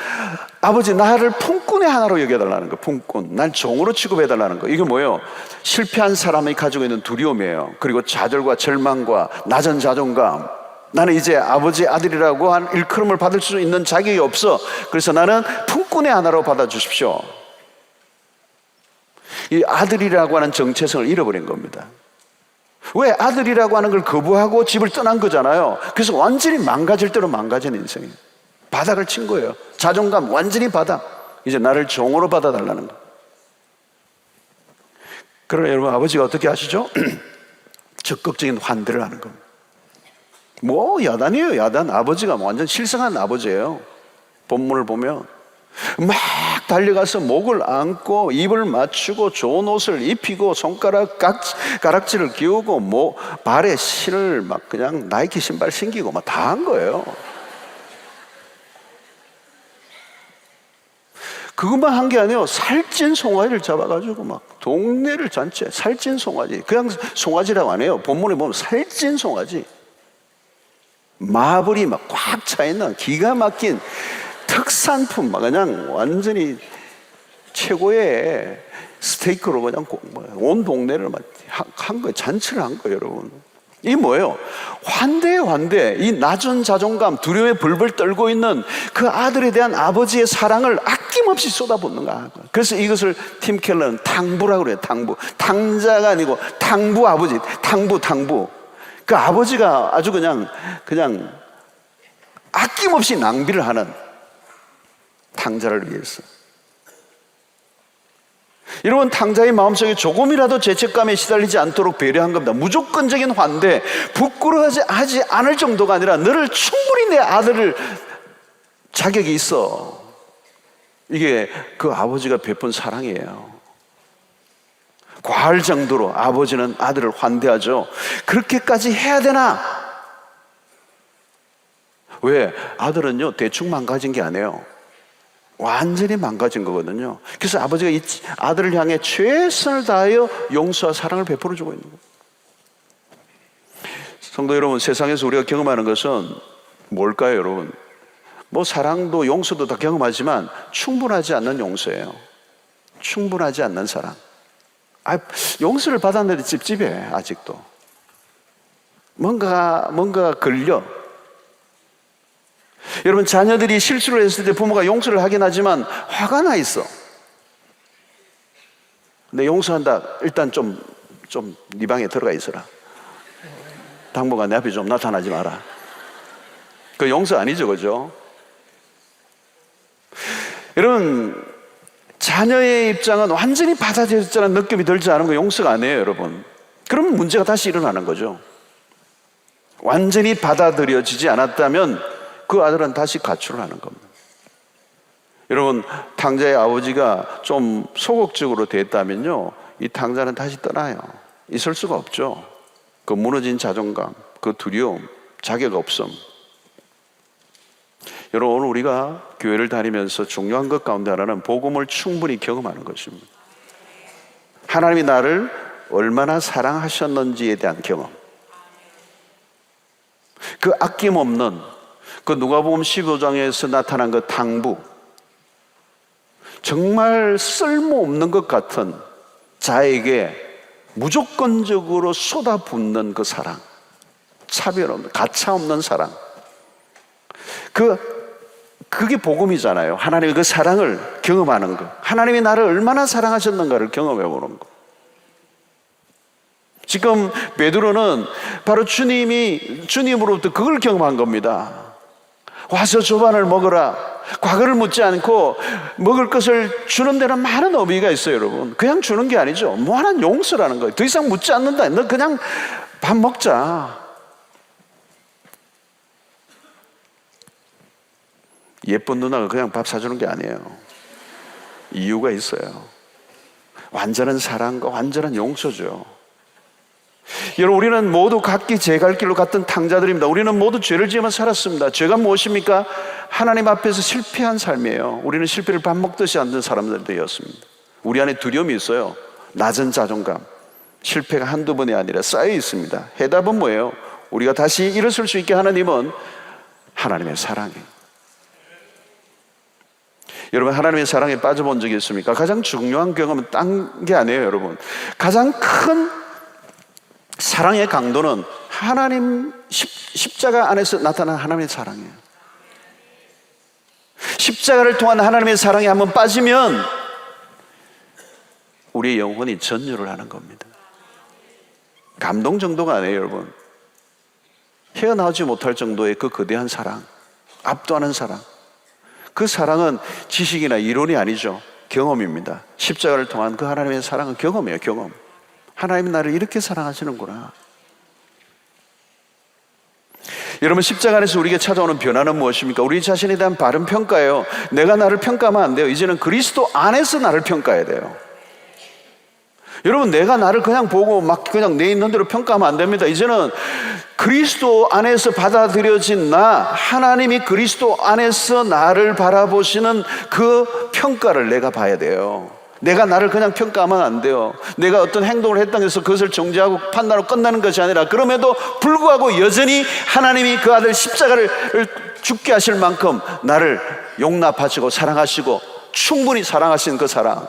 아버지, 나를 품꾼의 하나로 여겨달라는 거. 품꾼, 난 종으로 취급해달라는 거. 이게 뭐예요? 실패한 사람이 가지고 있는 두려움이에요. 그리고 좌절과 절망과 낮은 자존감. 나는 이제 아버지 아들이라고 한 일컬음을 받을 수 있는 자격이 없어. 그래서 나는 품꾼의 하나로 받아주십시오. 이 아들이라고 하는 정체성을 잃어버린 겁니다. 왜? 아들이라고 하는 걸 거부하고 집을 떠난 거잖아요. 그래서 완전히 망가질 대로 망가진 인생이에요. 바닥을 친 거예요. 자존감 완전히 바닥. 이제 나를 종으로 받아달라는 거. 그러나 여러분, 아버지가 어떻게 하시죠? 적극적인 환대를 하는 겁니다. 뭐 야단이에요, 야단. 아버지가 완전 실성한 아버지예요. 본문을 보면 막 달려가서 목을 안고 입을 맞추고 좋은 옷을 입히고 손가락 가락지를 끼우고 발에 신을 막 그냥 나이키 신발 신기고 막 다 한 거예요. 그것만 한 게 아니에요. 살찐 송아지를 잡아가지고 막 동네를 잔채. 살찐 송아지, 그냥 송아지라고 안 해요. 본문에 보면 살찐 송아지, 마블이 막 꽉 차있는 기가 막힌 특산품, 막 그냥 완전히 최고의 스테이크로 그냥 온 동네를 막 한 거예요. 잔치를 한 거예요, 여러분. 이 뭐예요? 환대예요, 환대. 이 낮은 자존감, 두려움에 벌벌 떨고 있는 그 아들에 대한 아버지의 사랑을 아낌없이 쏟아붓는 거야. 그래서 이것을 팀 켈러는 탕부라고 그래요. 탕부. 탕자가 아니고 탕부 아버지. 탕부. 그 아버지가 아주 그냥 아낌없이 낭비를 하는 탕자를 위해서. 여러분, 탕자의 마음속에 조금이라도 죄책감에 시달리지 않도록 배려한 겁니다. 무조건적인 환대, 부끄러워하지 않을 정도가 아니라 너를 충분히 내 아들을 자격이 있어. 이게 그 아버지가 베푼 사랑이에요. 과할 정도로 아버지는 아들을 환대하죠. 그렇게까지 해야 되나? 왜? 아들은요, 대충 망가진 게 아니에요. 완전히 망가진 거거든요. 그래서 아버지가 이 아들을 향해 최선을 다하여 용서와 사랑을 베풀어 주고 있는 거예요. 성도 여러분, 세상에서 우리가 경험하는 것은 뭘까요, 여러분? 뭐 사랑도 용서도 다 경험하지만 충분하지 않는 용서예요. 충분하지 않는 사랑. 용서를 받았는데 찝찝해. 아직도 뭔가 걸려. 여러분, 자녀들이 실수를 했을 때 부모가 용서를 하긴 하지만 화가 나 있어. 근데 용서한다. 일단 좀 네 방에 들어가 있어라. 당분간 내 앞에 좀 나타나지 마라. 그 용서 아니죠, 그죠? 여러분, 자녀의 입장은 완전히 받아들여졌다는 느낌이 들지 않은 거 용서가 아니에요, 여러분. 그럼 문제가 다시 일어나는 거죠. 완전히 받아들여지지 않았다면 그 아들은 다시 가출을 하는 겁니다. 여러분, 탕자의 아버지가 좀 소극적으로 됐다면요, 이 탕자는 다시 떠나요. 있을 수가 없죠. 그 무너진 자존감, 그 두려움, 자격 없음. 여러분, 오늘 우리가 교회를 다니면서 중요한 것 가운데 하나는 복음을 충분히 경험하는 것입니다. 하나님이 나를 얼마나 사랑하셨는지에 대한 경험. 그 아낌없는, 그 누가복음 15장에서 나타난 그 탕부, 정말 쓸모없는 것 같은 자에게 무조건적으로 쏟아붓는 그 사랑, 차별 없는, 가차 없는 사랑, 그게 복음이잖아요. 하나님의 그 사랑을 경험하는 것, 하나님이 나를 얼마나 사랑하셨는가를 경험해 보는 것. 지금 베드로는 바로 주님으로부터 그걸 경험한 겁니다. 와서 조반을 먹어라. 과거를 묻지 않고 먹을 것을 주는 데는 많은 의미가 있어요, 여러분. 그냥 주는 게 아니죠. 무한한 용서라는 거예요. 더 이상 묻지 않는다. 너 그냥 밥 먹자. 예쁜 누나가 그냥 밥 사주는 게 아니에요. 이유가 있어요. 완전한 사랑과 완전한 용서죠. 여러분, 우리는 모두 각기 제 갈 길로 갔던 탕자들입니다. 우리는 모두 죄를 지으며 살았습니다. 죄가 무엇입니까? 하나님 앞에서 실패한 삶이에요. 우리는 실패를 밥 먹듯이 앉은 사람들이었습니다. 우리 안에 두려움이 있어요. 낮은 자존감, 실패가 한두 번이 아니라 쌓여 있습니다. 해답은 뭐예요? 우리가 다시 일어설 수 있게 하나님은 하나님의 사랑이에요. 여러분, 하나님의 사랑에 빠져본 적이 있습니까? 가장 중요한 경험은 딴 게 아니에요, 여러분. 가장 큰 사랑의 강도는 하나님 십자가 안에서 나타난 하나님의 사랑이에요. 십자가를 통한 하나님의 사랑에 한번 빠지면 우리의 영혼이 전율을 하는 겁니다. 감동 정도가 아니에요, 여러분. 헤어나오지 못할 정도의 그 거대한 사랑, 압도하는 사랑. 그 사랑은 지식이나 이론이 아니죠. 경험입니다. 십자가를 통한 그 하나님의 사랑은 경험이에요, 경험. 하나님이 나를 이렇게 사랑하시는구나. 여러분, 십자가 안에서 우리에게 찾아오는 변화는 무엇입니까? 우리 자신에 대한 바른 평가예요. 내가 나를 평가하면 안 돼요. 이제는 그리스도 안에서 나를 평가해야 돼요. 여러분, 내가 나를 그냥 보고 막 그냥 내 있는 대로 평가하면 안 됩니다. 이제는 그리스도 안에서 받아들여진 나, 하나님이 그리스도 안에서 나를 바라보시는 그 평가를 내가 봐야 돼요. 내가 나를 그냥 평가하면 안 돼요. 내가 어떤 행동을 했다고 해서 그것을 정죄하고 판단하고 끝나는 것이 아니라, 그럼에도 불구하고 여전히 하나님이 그 아들 십자가를 죽게 하실 만큼 나를 용납하시고 사랑하시고 충분히 사랑하신 그 사랑을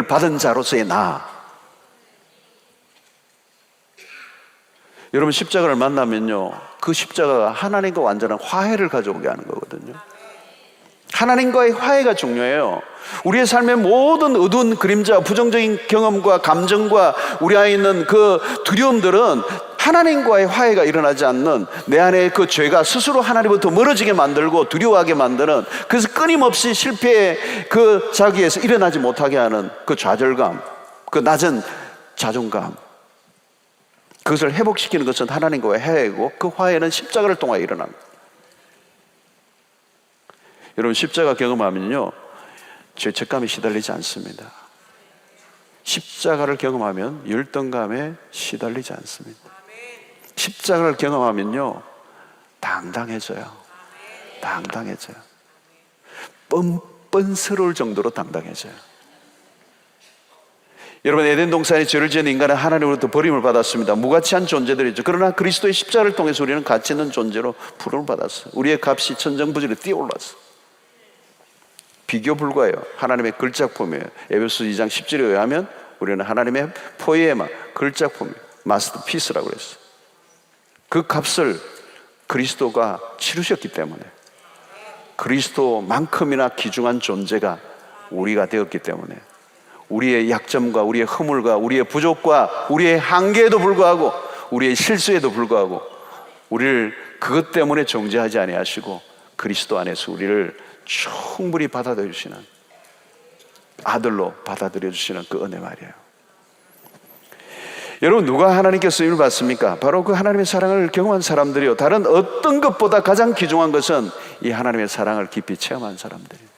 받은 자로서의 나. 여러분, 십자가를 만나면요, 그 십자가가 하나님과 완전한 화해를 가져오게 하는 거거든요. 하나님과의 화해가 중요해요. 우리의 삶의 모든 어두운 그림자, 부정적인 경험과 감정과 우리 안에 있는 그 두려움들은 하나님과의 화해가 일어나지 않는, 내 안에 그 죄가 스스로 하나님부터 멀어지게 만들고 두려워하게 만드는, 그래서 끊임없이 실패의 그 자기에서 일어나지 못하게 하는 그 좌절감, 그 낮은 자존감, 그것을 회복시키는 것은 하나님과의 화해이고, 그 화해는 십자가를 통하여 일어납니다. 여러분, 십자가 경험하면요, 죄책감에 시달리지 않습니다. 십자가를 경험하면 열등감에 시달리지 않습니다. 십자가를 경험하면요, 당당해져요. 당당해져요. 뻔뻔스러울 정도로 당당해져요. 여러분, 에덴 동산에 죄를 지은 인간은 하나님으로부터 버림을 받았습니다. 무가치한 존재들이죠. 그러나 그리스도의 십자가를 통해서 우리는 가치 있는 존재로 부름을 받았어요. 우리의 값이 천정부지로 뛰어올랐어요. 비교 불가해요. 하나님의 걸작품이에요. 에베소 2장 10절에 의하면 우리는 하나님의 포에마, 걸작품이에요. 마스터피스라고 그랬어요. 그 값을 그리스도가 치르셨기 때문에, 그리스도만큼이나 귀중한 존재가 우리가 되었기 때문에, 우리의 약점과 우리의 허물과 우리의 부족과 우리의 한계에도 불구하고, 우리의 실수에도 불구하고 우리를 그것 때문에 정죄하지 아니하시고 그리스도 안에서 우리를 충분히 받아들여 주시는, 아들로 받아들여 주시는 그 은혜 말이에요. 여러분, 누가 하나님께 쓰임을 받습니까? 바로 그 하나님의 사랑을 경험한 사람들이요, 다른 어떤 것보다 가장 귀중한 것은 이 하나님의 사랑을 깊이 체험한 사람들이에요.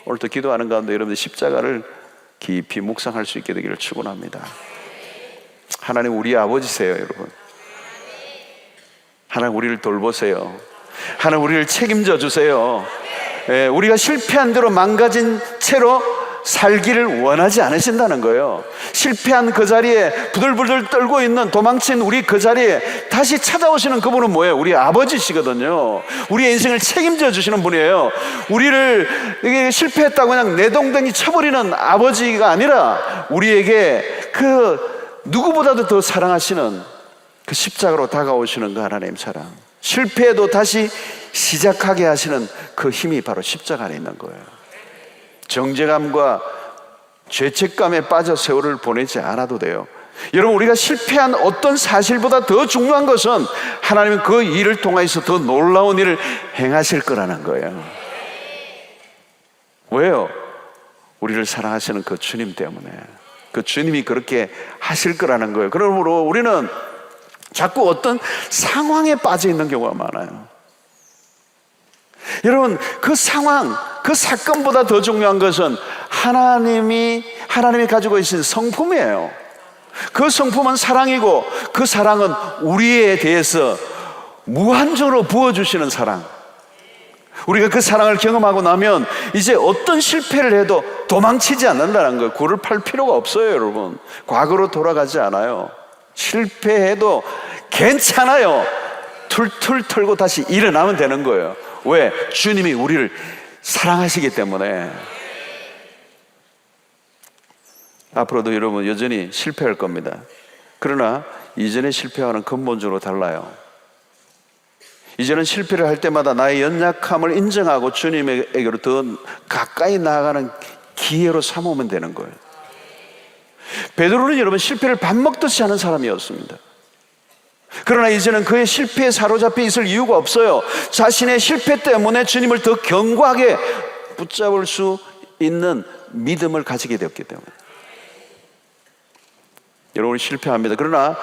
오늘도 기도하는 가운데 여러분들 십자가를 깊이 묵상할 수 있게 되기를 축원합니다. 하나님, 우리 아버지세요, 여러분. 하나님, 우리를 돌보세요. 하나님, 우리를 책임져 주세요. 우리가 실패한 대로 망가진 채로 살기를 원하지 않으신다는 거예요. 실패한 그 자리에 부들부들 떨고 있는 도망친 우리 그 자리에 다시 찾아오시는 그분은 뭐예요? 우리 아버지시거든요. 우리의 인생을 책임져 주시는 분이에요. 우리를 이게 실패했다고 그냥 내동댕이 쳐버리는 아버지가 아니라 우리에게 그 누구보다도 더 사랑하시는 그 십자가로 다가오시는 그 하나님 사랑, 실패해도 다시 시작하게 하시는 그 힘이 바로 십자가 안에 있는 거예요. 정죄감과 죄책감에 빠져 세월을 보내지 않아도 돼요. 여러분, 우리가 실패한 어떤 사실보다 더 중요한 것은 하나님은 그 일을 통해서 더 놀라운 일을 행하실 거라는 거예요. 왜요? 우리를 사랑하시는 그 주님 때문에. 그 주님이 그렇게 하실 거라는 거예요. 그러므로 우리는 자꾸 어떤 상황에 빠져 있는 경우가 많아요. 여러분, 그 상황, 그 사건보다 더 중요한 것은 하나님이 가지고 계신 성품이에요. 그 성품은 사랑이고, 그 사랑은 우리에 대해서 무한적으로 부어주시는 사랑. 우리가 그 사랑을 경험하고 나면 이제 어떤 실패를 해도 도망치지 않는다는 거예요. 굴을 팔 필요가 없어요, 여러분. 과거로 돌아가지 않아요. 실패해도 괜찮아요. 툴툴 털고 다시 일어나면 되는 거예요. 왜? 주님이 우리를 사랑하시기 때문에. 앞으로도 여러분 여전히 실패할 겁니다. 그러나 이전의 실패와는 근본적으로 달라요. 이제는 실패를 할 때마다 나의 연약함을 인정하고 주님에게로 더 가까이 나아가는 기회로 삼으면 되는 거예요. 베드로는 여러분 실패를 밥 먹듯이 하는 사람이었습니다. 그러나 이제는 그의 실패에 사로잡혀 있을 이유가 없어요. 자신의 실패 때문에 주님을 더 견고하게 붙잡을 수 있는 믿음을 가지게 되었기 때문에. 여러분 실패합니다. 그러나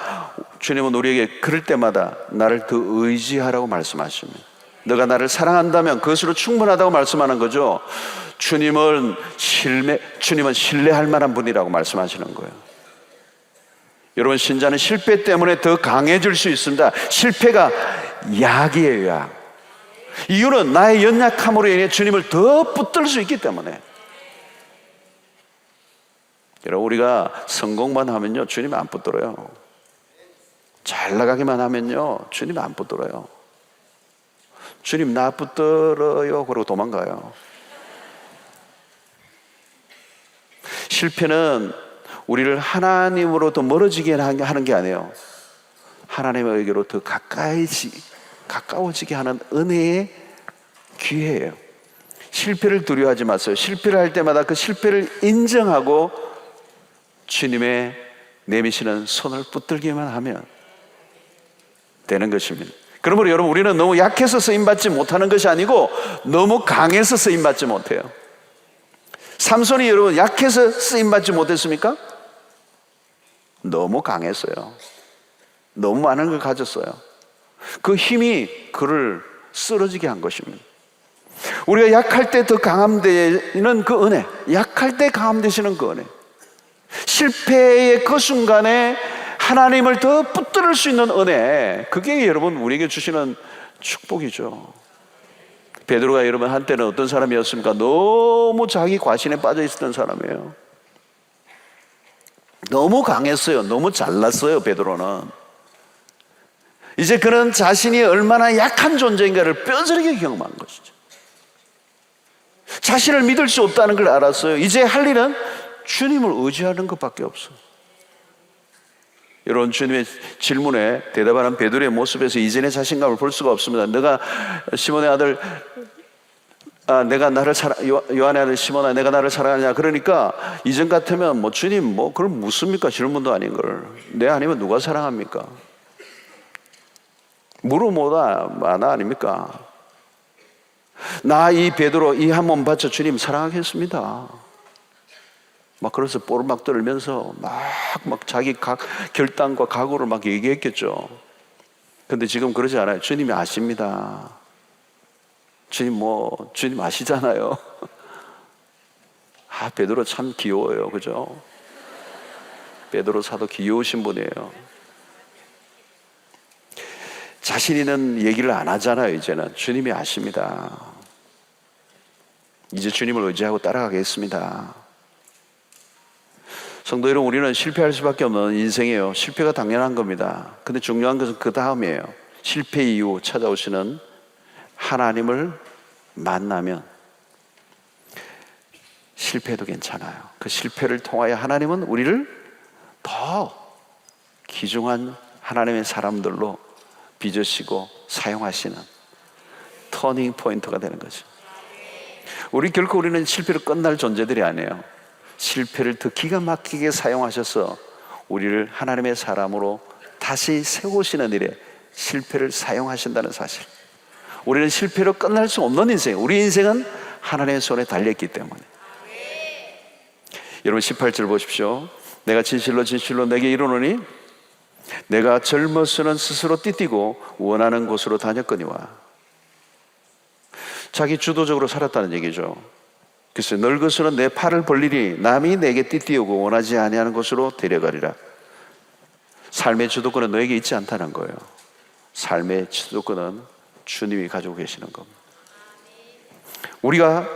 주님은 우리에게 그럴 때마다 나를 더 의지하라고 말씀하십니다. 너가 나를 사랑한다면 그것으로 충분하다고 말씀하는 거죠. 주님은 신뢰할 만한 분이라고 말씀하시는 거예요. 여러분, 신자는 실패 때문에 더 강해질 수 있습니다. 실패가 약이에요, 약. 이유는 나의 연약함으로 인해 주님을 더 붙들 수 있기 때문에. 여러분, 우리가 성공만 하면요 주님 안 붙들어요. 잘 나가기만 하면요 주님 안 붙들어요. 주님 나 붙들어요 그러고 도망가요. 실패는 우리를 하나님으로부터 멀어지게 하는 게 아니에요. 하나님에게로 더 가까워지게 하는 은혜의 기회예요. 실패를 두려워하지 마세요. 실패를 할 때마다 그 실패를 인정하고 주님의 내미시는 손을 붙들기만 하면 되는 것입니다. 그러므로 여러분, 우리는 너무 약해서 쓰임받지 못하는 것이 아니고 너무 강해서 쓰임받지 못해요. 삼손이 여러분 약해서 쓰임받지 못했습니까? 너무 강했어요. 너무 많은 걸 가졌어요. 그 힘이 그를 쓰러지게 한 것입니다. 우리가 약할 때 더 강함되는 그 은혜, 약할 때 강함되시는 그 은혜, 실패의 그 순간에 하나님을 더 붙들을 수 있는 은혜, 그게 여러분 우리에게 주시는 축복이죠. 베드로가 여러분 한때는 어떤 사람이었습니까? 너무 자기 과신에 빠져 있었던 사람이에요. 너무 강했어요. 너무 잘났어요. 베드로는 이제 그는 자신이 얼마나 약한 존재인가를 뼈저리게 경험한 것이죠. 자신을 믿을 수 없다는 걸 알았어요. 이제 할 일은 주님을 의지하는 것밖에 없어요. 여러분, 주님의 질문에 대답하는 베드로의 모습에서 이전의 자신감을 볼 수가 없습니다. 너가 시몬의 아들, 내가 나를 요한의 아들 시몬아, 내가 나를 사랑하냐? 그러니까 이전 같으면 주님 그걸 묻습니까? 질문도 아닌 걸. 내 아니면 누가 사랑합니까? 물어보다 마나 아닙니까? 나 이 베드로 이 한 몸 바쳐 주님 사랑하겠습니다. 그래서 뽀를 막 떨면서 막 자기 결단과 각오를 막 얘기했겠죠. 근데 지금 그러지 않아요. 주님이 아십니다. 주님 아시잖아요. 베드로 참 귀여워요. 그죠? 베드로 사도 귀여우신 분이에요. 자신이는 얘기를 안 하잖아요. 이제는 주님이 아십니다. 이제 주님을 의지하고 따라가겠습니다. 성도 여러분, 우리는 실패할 수밖에 없는 인생이에요. 실패가 당연한 겁니다. 근데 중요한 것은 그 다음이에요. 실패 이후 찾아오시는 하나님을 만나면 실패도 괜찮아요. 그 실패를 통하여 하나님은 우리를 더 귀중한 하나님의 사람들로 빚으시고 사용하시는 터닝 포인트가 되는 거죠. 우리는 실패로 끝날 존재들이 아니에요. 실패를 더 기가 막히게 사용하셔서 우리를 하나님의 사람으로 다시 세우시는 일에 실패를 사용하신다는 사실. 우리는 실패로 끝날 수 없는 인생, 우리 인생은 하나님의 손에 달려있기 때문에. 여러분 18절 보십시오. 내가 진실로 진실로 내게 이르노니 내가 젊어서는 스스로 띠띠고 원하는 곳으로 다녔거니와. 자기 주도적으로 살았다는 얘기죠. 글쎄 늙어서는 내 팔을 벌리니 남이 내게 띠띠우고 원하지 아니하는 곳으로 데려가리라. 삶의 주도권은 너에게 있지 않다는 거예요. 삶의 주도권은 주님이 가지고 계시는 겁니다. 우리가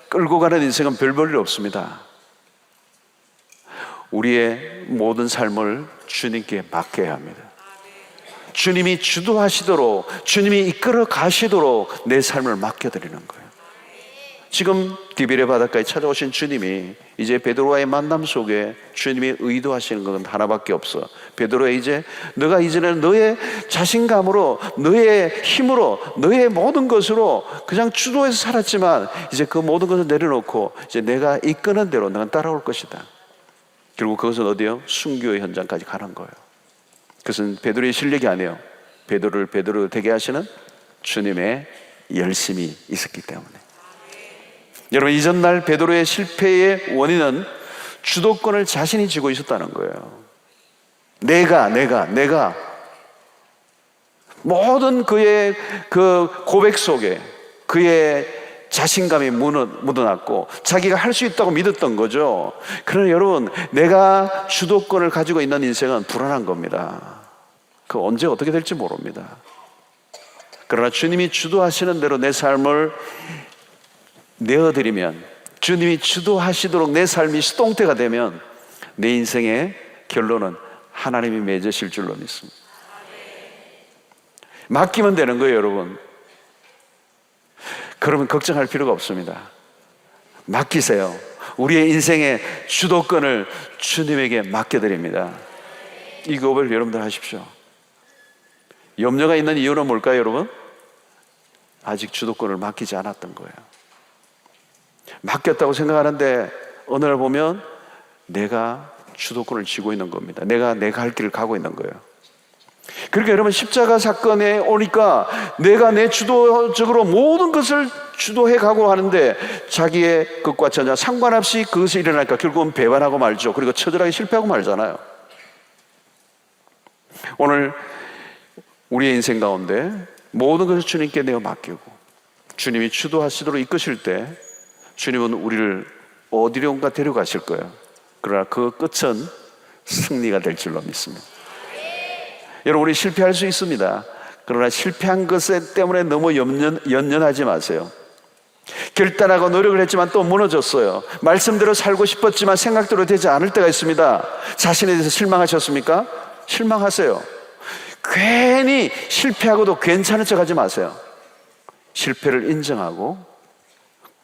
끌고 가는 인생은 별 볼 일 없습니다. 우리의 모든 삶을 주님께 맡겨야 합니다. 주님이 주도하시도록, 주님이 이끌어 가시도록 내 삶을 맡겨드리는 거예요. 지금 디베레 바닷가에 찾아오신 주님이 이제 베드로와의 만남 속에 주님이 의도하시는 건 하나밖에 없어. 베드로야, 이제 너가 이제는 너의 자신감으로, 너의 힘으로, 너의 모든 것으로 그냥 주도해서 살았지만 이제 그 모든 것을 내려놓고 이제 내가 이끄는 대로 너는 따라올 것이다. 결국 그것은 어디요? 순교의 현장까지 가는 거예요. 그것은 베드로의 실력이 아니에요. 베드로를 베드로 되게 하시는 주님의 열심이 있었기 때문에. 여러분, 이전날 베드로의 실패의 원인은 주도권을 자신이 쥐고 있었다는 거예요. 내가 모든 그의 그 고백 속에 그의 자신감이 묻어났고 자기가 할 수 있다고 믿었던 거죠. 그러나 여러분, 내가 주도권을 가지고 있는 인생은 불안한 겁니다. 그 언제 어떻게 될지 모릅니다. 그러나 주님이 주도하시는 대로 내 삶을 내어드리면, 주님이 주도하시도록 내 삶이 수동태가 되면 내 인생의 결론은 하나님이 맺으실 줄로 믿습니다. 맡기면 되는 거예요, 여러분. 그러면 걱정할 필요가 없습니다. 맡기세요. 우리의 인생의 주도권을 주님에게 맡겨드립니다. 이 고백을 여러분들 하십시오. 염려가 있는 이유는 뭘까요, 여러분? 아직 주도권을 맡기지 않았던 거예요. 맡겼다고 생각하는데 어느 날 보면 내가 주도권을 쥐고 있는 겁니다. 내가 할 길을 가고 있는 거예요. 그러니까 여러분, 십자가 사건에 오니까 내가 내 주도적으로 모든 것을 주도해 가고 하는데 자기의 것과 전혀 상관없이 그것이 일어나니까 결국은 배반하고 말죠. 그리고 처절하게 실패하고 말잖아요. 오늘 우리의 인생 가운데 모든 것을 주님께 내어 맡기고 주님이 주도하시도록 이끄실 때 주님은 우리를 어디론가 데려가실 거예요. 그러나 그 끝은 승리가 될 줄로 믿습니다. 여러분, 우리 실패할 수 있습니다. 그러나 실패한 것 때문에 너무 연연하지 마세요. 결단하고 노력을 했지만 또 무너졌어요. 말씀대로 살고 싶었지만 생각대로 되지 않을 때가 있습니다. 자신에 대해서 실망하셨습니까? 실망하세요. 괜히 실패하고도 괜찮은 척 하지 마세요. 실패를 인정하고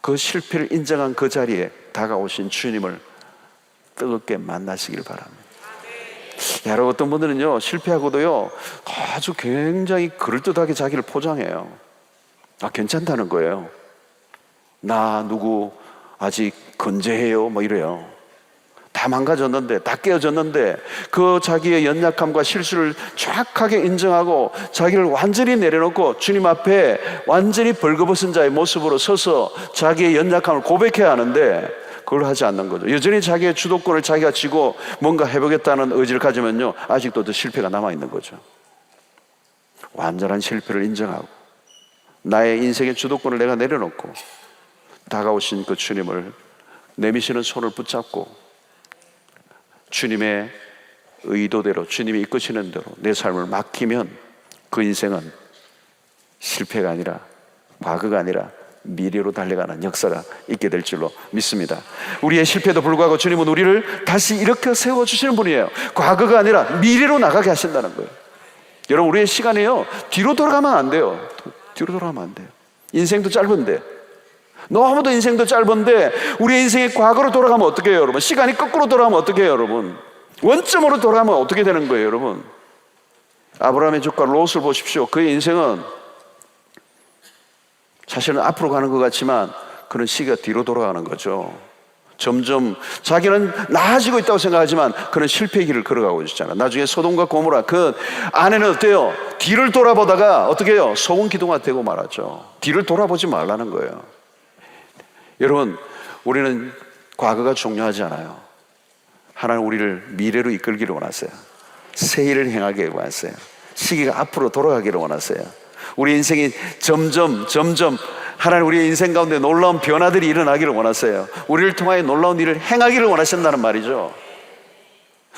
그 실패를 인정한 그 자리에 다가오신 주님을 뜨겁게 만나시길 바랍니다. 여러분, 어떤 분들은요, 실패하고도요 아주 굉장히 그럴듯하게 자기를 포장해요. 괜찮다는 거예요. 나 누구 아직 건재해요, 뭐 이래요. 다 망가졌는데, 다 깨어졌는데 그 자기의 연약함과 실수를 정확하게 인정하고 자기를 완전히 내려놓고 주님 앞에 완전히 벌거벗은 자의 모습으로 서서 자기의 연약함을 고백해야 하는데 그걸 하지 않는 거죠. 여전히 자기의 주도권을 자기가 쥐고 뭔가 해보겠다는 의지를 가지면요, 아직도 더 실패가 남아있는 거죠. 완전한 실패를 인정하고 나의 인생의 주도권을 내가 내려놓고 다가오신 그 주님을 내미시는 손을 붙잡고 주님의 의도대로, 주님이 이끄시는 대로 내 삶을 맡기면 그 인생은 실패가 아니라, 과거가 아니라 미래로 달려가는 역사가 있게 될 줄로 믿습니다. 우리의 실패에도 불구하고 주님은 우리를 다시 일으켜 세워주시는 분이에요. 과거가 아니라 미래로 나가게 하신다는 거예요. 여러분, 우리의 시간이요, 뒤로 돌아가면 안 돼요. 뒤로 돌아가면 안 돼요. 인생도 짧은데, 너무도 인생도 짧은데 우리의 인생의 과거로 돌아가면 어떻게 해요, 여러분? 시간이 거꾸로 돌아가면 어떻게 해요, 여러분? 원점으로 돌아가면 어떻게 되는 거예요, 여러분? 아브라함의 조카 롯을 보십시오. 그의 인생은 사실은 앞으로 가는 것 같지만 그런 시기가 뒤로 돌아가는 거죠. 점점 자기는 나아지고 있다고 생각하지만 그는 실패의 길을 걸어가고 있잖아요. 나중에 소돔과 고모라, 그 아내는 어때요? 뒤를 돌아보다가 어떻게 해요? 소금 기둥가 되고 말았죠. 뒤를 돌아보지 말라는 거예요. 여러분, 우리는 과거가 중요하지 않아요. 하나님 우리를 미래로 이끌기를 원하세요. 새 일을 행하기를 원하세요. 시기가 앞으로 돌아가기를 원하세요. 우리 인생이 점점 하나님 우리의 인생 가운데 놀라운 변화들이 일어나기를 원하세요. 우리를 통하여 놀라운 일을 행하기를 원하신다는 말이죠.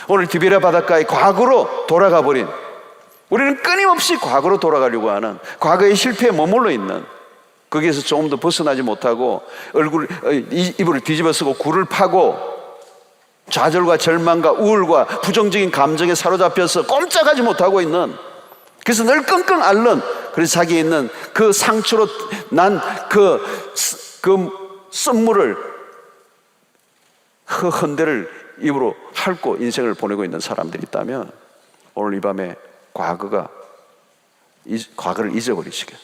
오늘 디베랴 바닷가의 과거로 돌아가 버린, 우리는 끊임없이 과거로 돌아가려고 하는, 과거의 실패에 머물러 있는, 거기에서 조금 더 벗어나지 못하고 이불을 뒤집어 쓰고 굴을 파고 좌절과 절망과 우울과 부정적인 감정에 사로잡혀서 꼼짝하지 못하고 있는, 그래서 늘 끙끙 앓는, 그래서 자기에 있는 그 상처로 난 그 썸물을, 그 헌대를 입으로 핥고 인생을 보내고 있는 사람들이 있다면 오늘 이 밤에 과거를 잊어버리시게,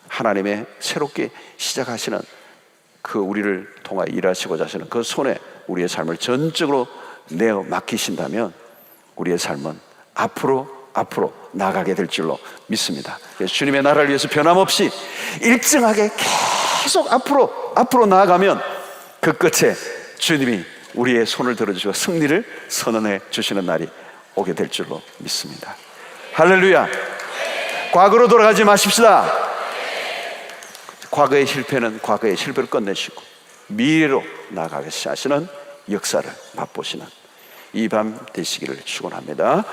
하나님의 새롭게 시작하시는 그 우리를 통하여 일하시고자 하시는 그 손에 우리의 삶을 전적으로 내어 맡기신다면 우리의 삶은 앞으로 나가게 될 줄로 믿습니다. 그래서 주님의 나라를 위해서 변함없이 일정하게 계속 앞으로 나아가면 그 끝에 주님이 우리의 손을 들어주시고 승리를 선언해 주시는 날이 오게 될 줄로 믿습니다. 할렐루야. 과거로 돌아가지 마십시다. 과거의 실패는 과거의 실패를 끝내시고 미래로 나아가게 하시는 역사를 맛보시는 이 밤 되시기를 축원합니다.